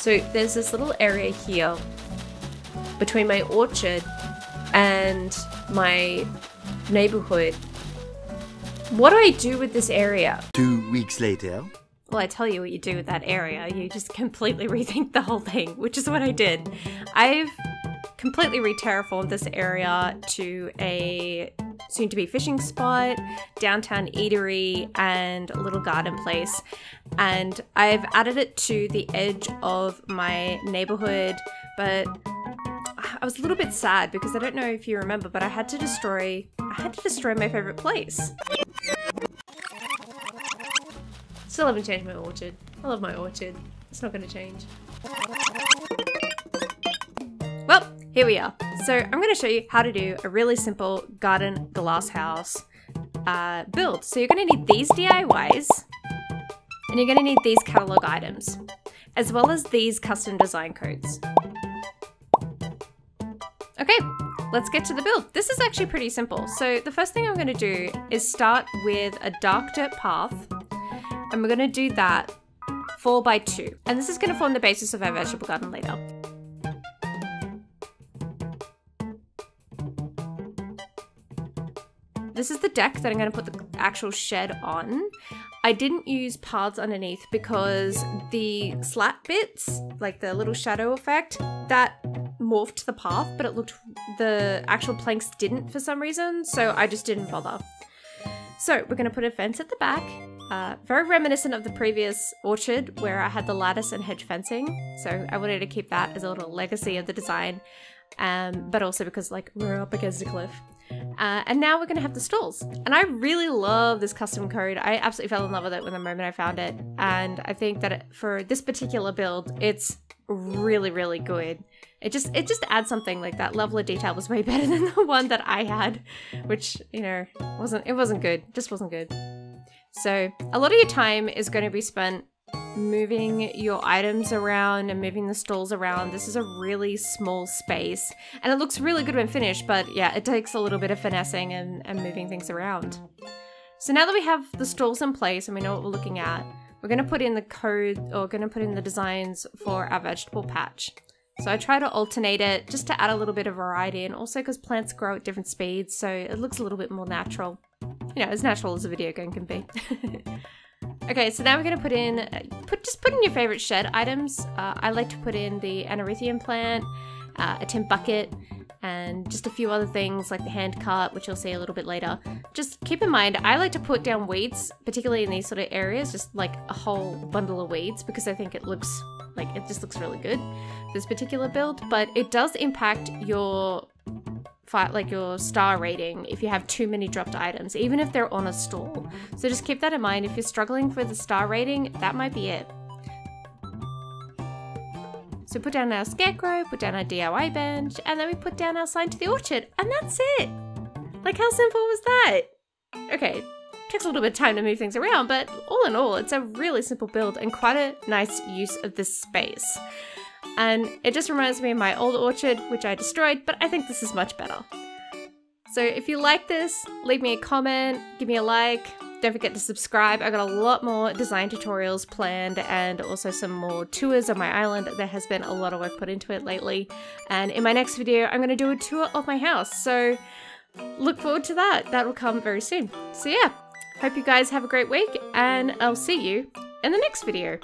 So there's this little area here between my orchard and my neighborhood. What do I do with this area? 2 weeks later. Well, I tell you what you do with that area. You just completely rethink the whole thing, which is what I did. I've completely re-terraformed this area to a soon-to-be fishing spot, downtown eatery, and a little garden place. And I've added it to the edge of my neighborhood, but I was a little bit sad because I don't know if you remember, but I had to destroy my favorite place. Still haven't changed my orchard. I love my orchard. It's not going to change. Well, here we are. So I'm going to show you how to do a really simple garden glasshouse build. So you're going to need these DIYs, and you're going to need these catalog items, as well as these custom design codes. Okay, let's get to the build. This is actually pretty simple. So the first thing I'm going to do is start with a dark dirt path, and we're going to do that 4 by 2. And this is going to form the basis of our vegetable garden later. This is the deck that I'm going to put the actual shed on. I didn't use paths underneath because the slat bits, like the little shadow effect, that morphed the path, but the actual planks didn't for some reason, so I just didn't bother. So we're going to put a fence at the back, very reminiscent of the previous orchard where I had the lattice and hedge fencing, so I wanted to keep that as a little legacy of the design, but also because like we're up against a cliff. And now we're going to have the stalls. And I really love this custom code. I absolutely fell in love with it when the moment I found it. And I think that for this particular build, it's really, really good. It just adds something. Like that level of detail was way better than the one that I had, which, you know, wasn't good. Just wasn't good. So a lot of your time is going to be spent moving your items around and moving the stalls around. This is a really small space and it looks really good when finished, but yeah, it takes a little bit of finessing and moving things around. So now that we have the stalls in place and we know what we're looking at, we're going to put in the code, or going to put in the designs for our vegetable patch. So I try to alternate it just to add a little bit of variety, and also because plants grow at different speeds, so it looks a little bit more natural. You know, as natural as a video game can be. Okay, so now we're going to put in, just put in your favorite shed items. I like to put in the anthurium plant, a tin bucket, and just a few other things like the handcart, which you'll see a little bit later. Just keep in mind, I like to put down weeds, particularly in these sort of areas, just like a whole bundle of weeds, because I think it looks like, it just looks really good for this particular build, but it does impact your your star rating if you have too many dropped items, even if they're on a stall. So just keep that in mind. If you're struggling for the star rating, that might be it. So put down our scarecrow, put down our DIY bench, and then we put down our sign to the orchard, and that's it. Like, how simple was that? Okay, takes a little bit of time to move things around, but all in all, it's a really simple build and quite a nice use of this space. And it just reminds me of my old orchard, which I destroyed, but I think this is much better. So if you like this, leave me a comment, give me a like, don't forget to subscribe. I've got a lot more design tutorials planned and also some more tours of my island. There has been a lot of work put into it lately. And in my next video, I'm going to do a tour of my house. So look forward to that. That will come very soon. So yeah, hope you guys have a great week and I'll see you in the next video.